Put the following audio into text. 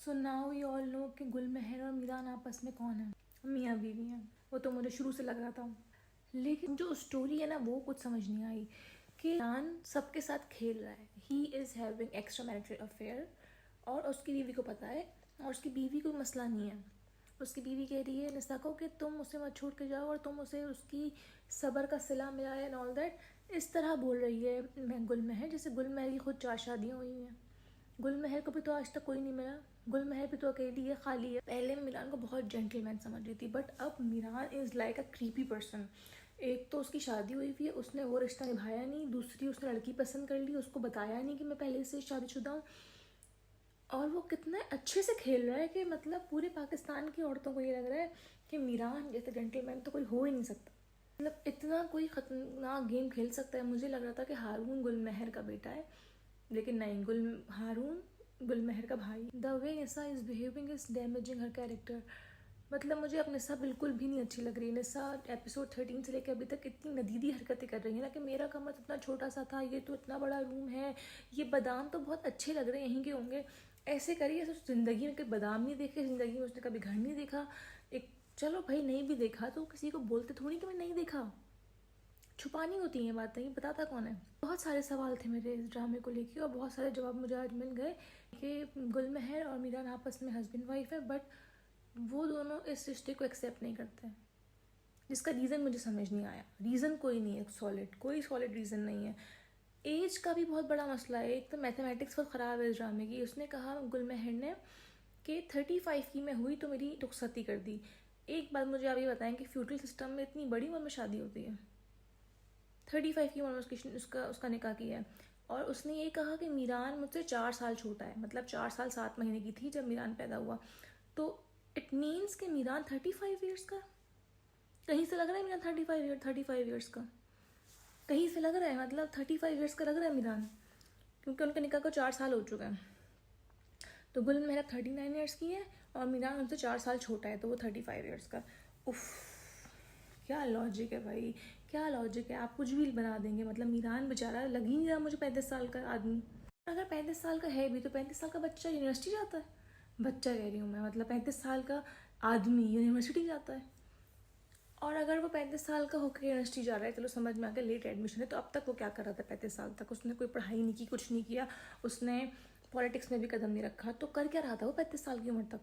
So now we all know कि गुलमहर और मीरान आपस में कौन है, मियाँ बीवी हैं। वो तो मुझे शुरू से लग रहा था, लेकिन जो स्टोरी है ना वो कुछ समझ नहीं आई कि मीरान सबके साथ खेल रहा है। He is having extra marital affair और उसकी बीवी को पता है, और उसकी बीवी कोई मसला नहीं है। उसकी बीवी कह रही है निसा को कि तुम उसे मत छोड़ के जाओ और तुम उसे उसकी सब्र का सिला मिला एंड ऑल दैट। इस तरह बोल रही है मैं गुलमहर, जैसे गुलमहर की खुद 4 शादियाँ हुई हैं। गुलमहर को भी तो आज तक कोई नहीं मिला, गुलमहर भी तो अकेली है, खाली है। पहले मैं मीरान को बहुत जेंटलमैन समझ रही थी, बट अब Meeran is like a creepy person. एक तो उसकी शादी हुई हुई है, उसने वो रिश्ता निभाया नहीं। दूसरी, उसने लड़की पसंद कर ली, उसको बताया नहीं कि मैं पहले से शादीशुदा हूँ। और वो कितने अच्छे से खेल रहा है कि मतलब पूरे पाकिस्तान की औरतों को ये लग रहा है कि मीरान जैसे जेंटलमैन तो कोई हो ही नहीं सकता। मतलब इतना कोई ख़तरनाक गेम खेल सकता है। मुझे लग रहा था कि हारून गुलमहर का बेटा है, लेकिन नहीं, हारून गुलमहर का भाई। The way Nisa is behaving is damaging her character. मतलब मुझे अब निसा बिल्कुल भी नहीं अच्छी लग रही। निसा एपिसोड 13 से लेकर अभी तक इतनी नदीदी हरकतें कर रही है ना कि मेरा कमरा इतना छोटा सा था, ये तो इतना बड़ा रूम है, ये बादाम तो बहुत अच्छे लग रहे हैं, यहीं के होंगे। ऐसे करिए ऐसे ज़िंदगी में कभी बादाम नहीं देखे, ज़िंदगी में उसने कभी घर नहीं देखा। एक चलो भाई नहीं भी देखा तो किसी को बोलते थोड़ी कि मैं नहीं देखा, छुपानी होती हैं बातें, ये बताता कौन है। बहुत सारे सवाल थे मेरे इस ड्रामे को लेके और बहुत सारे जवाब मुझे आज मिल गए कि गुलमहर और मीरान आपस में हस्बैंड वाइफ है, बट वो दोनों इस रिश्ते को एक्सेप्ट नहीं करते हैं, जिसका रीज़न मुझे समझ नहीं आया। रीज़न कोई नहीं है सॉलिड, कोई सॉलिड रीज़न नहीं है। एज का भी बहुत बड़ा मसला है। एक तो मैथमेटिक्स बहुत ख़राब है इस ड्रामे की। उसने कहा गुलमहर ने कि 35 की मैं हुई तो मेरी रुखसती कर दी। एक बात मुझे आप ये बताएं कि फ्यूडरल सिस्टम में इतनी बड़ी उम्र में शादी होती है? 35 की उम्र में उसका निकाह किया है। और उसने ये कहा कि मीरान मुझसे 4 साल छोटा है, मतलब 4 साल 7 महीने की थी जब मीरान पैदा हुआ। तो इट मीन्स कि मीरान 35 ईयर्स का। कहीं से लग रहा है मीरान 35 ईयर्स का, कहीं से लग रहा है, मतलब 35 ईयर्स का लग रहा है मीरान, क्योंकि उनके निकाह को 4 साल हो चुका है। तो गुल 39 ईयर्स की है और मीरान उनसे 4 साल छोटा है, तो वो 35 ईयर्स का। उफ, क्या लॉजिक है भाई, क्या लॉजिक है। आप कुछ भी बना देंगे। मतलब मीरान बेचारा लग ही नहीं रहा मुझे 35 साल का आदमी। अगर 35 साल का है भी तो 35 साल का बच्चा यूनिवर्सिटी जाता है? बच्चा कह रही हूँ मैं, मतलब 35 साल का आदमी यूनिवर्सिटी जाता है। और अगर वो 35 साल का होकर यूनिवर्सिटी जा रहा है, चलो समझ में आ गया लेट एडमिशन है, तो अब तक वो क्या कर रहा था 35 साल तक? उसने कोई पढ़ाई नहीं की, कुछ नहीं किया, उसने पॉलिटिक्स में भी कदम नहीं रखा, तो कर क्या रहा था वो 35 साल की उम्र तक?